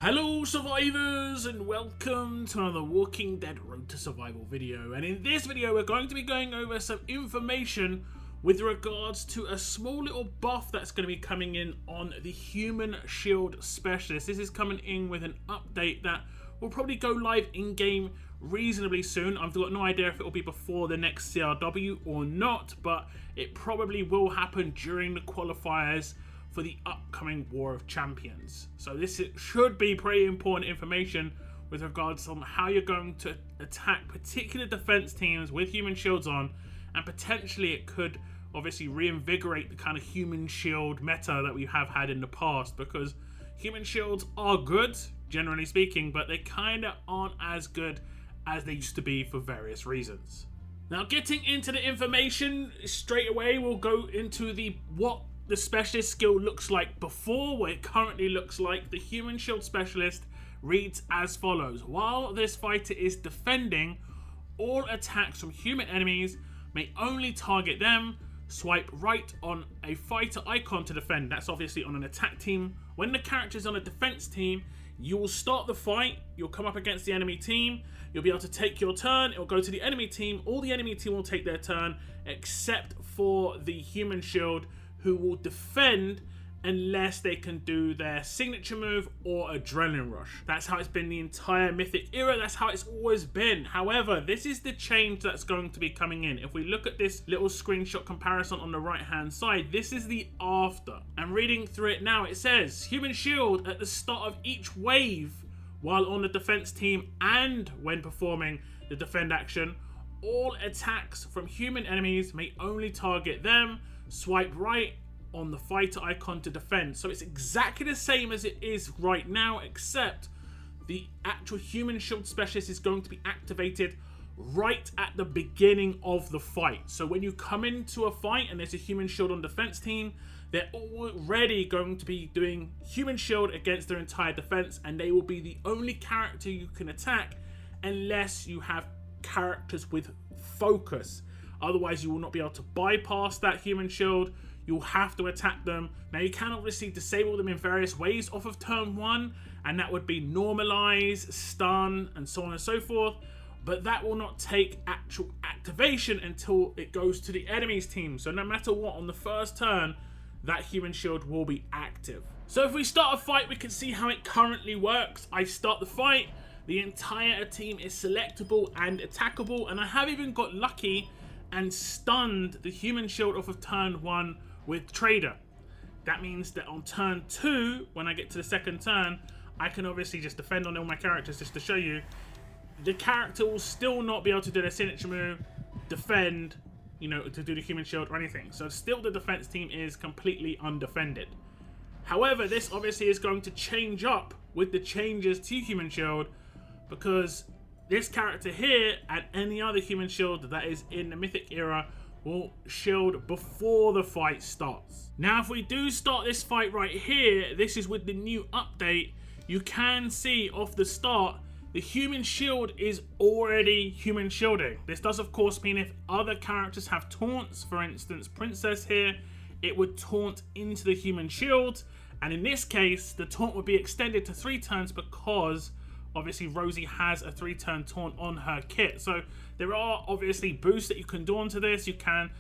Hello survivors and welcome to another Walking Dead Road to Survival video, and in this video we're going to be going over some information with regards to a small little buff that's going to be coming in on the Human Shield Specialist. This is coming in with an update that will probably go live in game reasonably soon. I've got no idea if it will be before the next CRW or not, but it probably will happen during the qualifiers for the upcoming War of Champions. So this should be pretty important information with regards on how you're going to attack particular defense teams with human shields on, and potentially it could obviously reinvigorate the kind of human shield meta that we have had in the past, because human shields are good generally speaking, but they kind of aren't as good as they used to be for various reasons. Now, getting into the information straight away, we'll go into what the specialist skill looks like before, what it currently looks like. The Human Shield Specialist reads as follows: while this fighter is defending, all attacks from human enemies may only target them. Swipe right on a fighter icon to defend. That's obviously on an attack team. When the character is on a defense team, you will start the fight, you'll come up against the enemy team, you'll be able to take your turn, it'll go to the enemy team, all the enemy team will take their turn, except for the human shield, who will defend unless they can do their signature move or adrenaline rush. That's how it's been the entire Mythic era. That's how it's always been. However, this is the change that's going to be coming in. If we look at this little screenshot comparison on the right hand side, this is the after. And reading through it now, it says human shield at the start of each wave while on the defense team and when performing the defend action. All attacks from human enemies may only target them. Swipe right on the fighter icon to defend. So it's exactly the same as it is right now, except the actual Human Shield Specialist is going to be activated right at the beginning of the fight. So when you come into a fight and there's a Human Shield on defense team, they're already going to be doing Human Shield against their entire defense, and they will be the only character you can attack unless you have characters with focus. Otherwise, you will not be able to bypass that human shield. You'll have to attack them. Now, you can obviously disable them in various ways off of turn 1, and that would be normalize, stun, and so on and so forth. But that will not take actual activation until it goes to the enemy's team. So no matter what, on the first turn, that human shield will be active. So if we start a fight, we can see how it currently works. I start the fight. The entire team is selectable and attackable, and I have even got lucky and stunned the human shield off of turn 1 with Trader. That means that on turn 2, when I get to the second turn, I can obviously just defend on all my characters. Just to show you, the character will still not be able to do their signature move, defend, to do the human shield or anything. So still the defense team is completely undefended. However, this obviously is going to change up with the changes to human shield, because this character here and any other human shield that is in the Mythic era will shield before the fight starts. Now, if we do start this fight right here, this is with the new update, you can see off the start, the human shield is already human shielding. This does of course mean if other characters have taunts, for instance Princess here, it would taunt into the human shield, and in this case, the taunt would be extended to 3 turns because obviously Rosie has a 3-turn taunt on her kit. So there are obviously boosts that you can do onto this. You can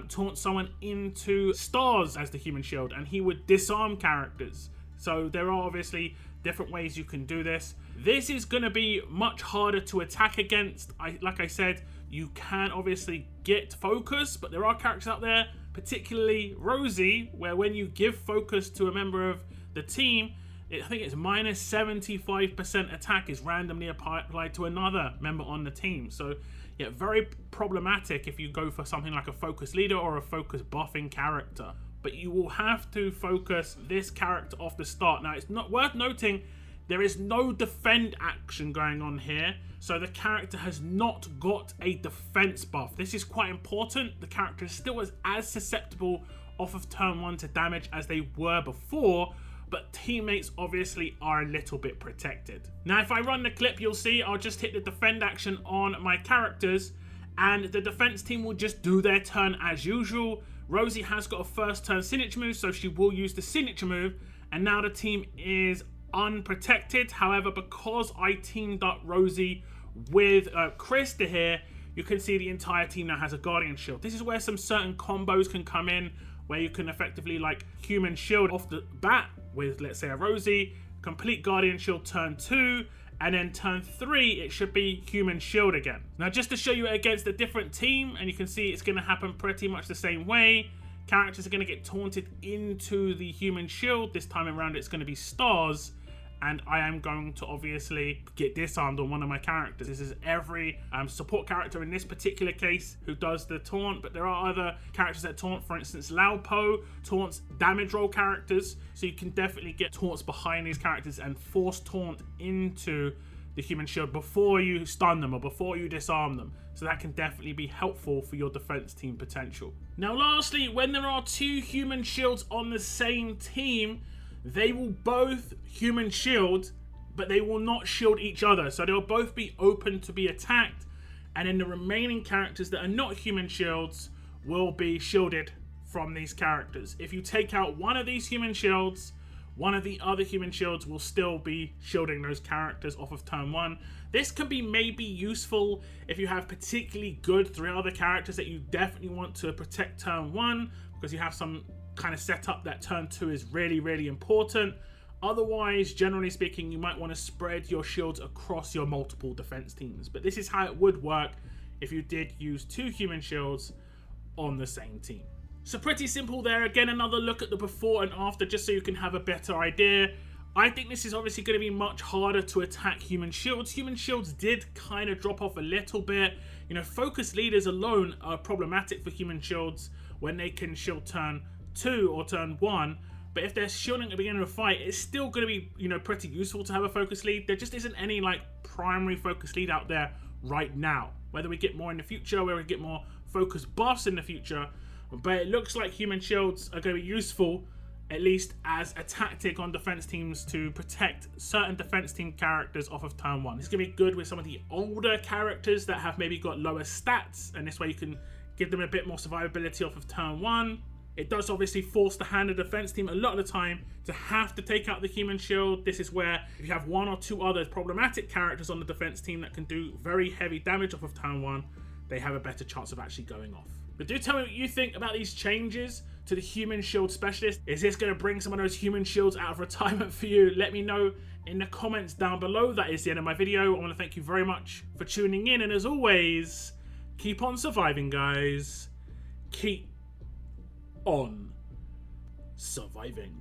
taunt someone into stars as the human shield, and he would disarm characters. So there are obviously different ways you can do this. This is going to be much harder to attack against. Like I said, you can obviously get focus, but there are characters out there, particularly Rosie, where when you give focus to a member of the team, I think it's minus 75% attack is randomly applied to another member on the team. So yeah, very problematic if you go for something like a focus leader or a focus buffing character. But you will have to focus this character off the start. Now, it's not worth noting, there is no defend action going on here. So the character has not got a defense buff. This is quite important. The character is still as susceptible off of turn 1 to damage as they were before, but teammates obviously are a little bit protected. Now, if I run the clip, you'll see I'll just hit the defend action on my characters, and the defense team will just do their turn as usual. Rosie has got a first turn signature move, so she will use the signature move, and now the team is unprotected. However, because I teamed up Rosie with Krista here, you can see the entire team now has a Guardian Shield. This is where some certain combos can come in, where you can effectively like Human Shield off the bat with, let's say, a Rosie, complete Guardian Shield turn 2, and then turn 3, it should be Human Shield again. Now, just to show you against a different team, and you can see it's going to happen pretty much the same way. Characters are going to get taunted into the Human Shield. This time around, it's going to be Stars, and I am going to obviously get disarmed on one of my characters. This is every support character in this particular case who does the taunt, but there are other characters that taunt. For instance, Lao Po taunts damage roll characters, so you can definitely get taunts behind these characters and force taunt into the Human Shield before you stun them or before you disarm them. So that can definitely be helpful for your defense team potential. Now lastly, when there are 2 Human Shields on the same team, they will both Human Shield, but they will not shield each other. So they'll both be open to be attacked, and then the remaining characters that are not Human Shields will be shielded from these characters. If you take out one of these Human Shields, one of the other Human Shields will still be shielding those characters off of turn 1. This can be maybe useful if you have particularly good 3 other characters that you definitely want to protect turn 1, because you have some kind of setup that turn 2 is really, really important. Otherwise, generally speaking, you might want to spread your shields across your multiple defense teams. But this is how it would work if you did use 2 Human Shields on the same team. So pretty simple there. Again, another look at the before and after, just so you can have a better idea. I think this is obviously going to be much harder to attack Human Shields. Human Shields did kind of drop off a little bit. You know, focus leaders alone are problematic for Human Shields when they can shield turn 2 or turn 1, but if they're shielding at the beginning of a fight, it's still going to be, you know, pretty useful to have a focus lead. There just isn't any like primary focus lead out there right now. Whether we get more in the future, whether we get more focus buffs in the future, but it looks like Human Shields are going to be useful, at least as a tactic on defense teams to protect certain defense team characters off of turn 1. It's going to be good with some of the older characters that have maybe got lower stats, and this way you can give them a bit more survivability off of turn 1. It does obviously force the hand of the defense team a lot of the time to have to take out the Human Shield. This is where if you have 1 or 2 other problematic characters on the defense team that can do very heavy damage off of turn 1, they have a better chance of actually going off. But do tell me what you think about these changes to the Human Shield Specialist. Is this going to bring some of those Human Shields out of retirement for you? Let me know in the comments down below. That is the end of my video. I want to thank you very much for tuning in. And as always, keep on surviving, guys. Keep on surviving.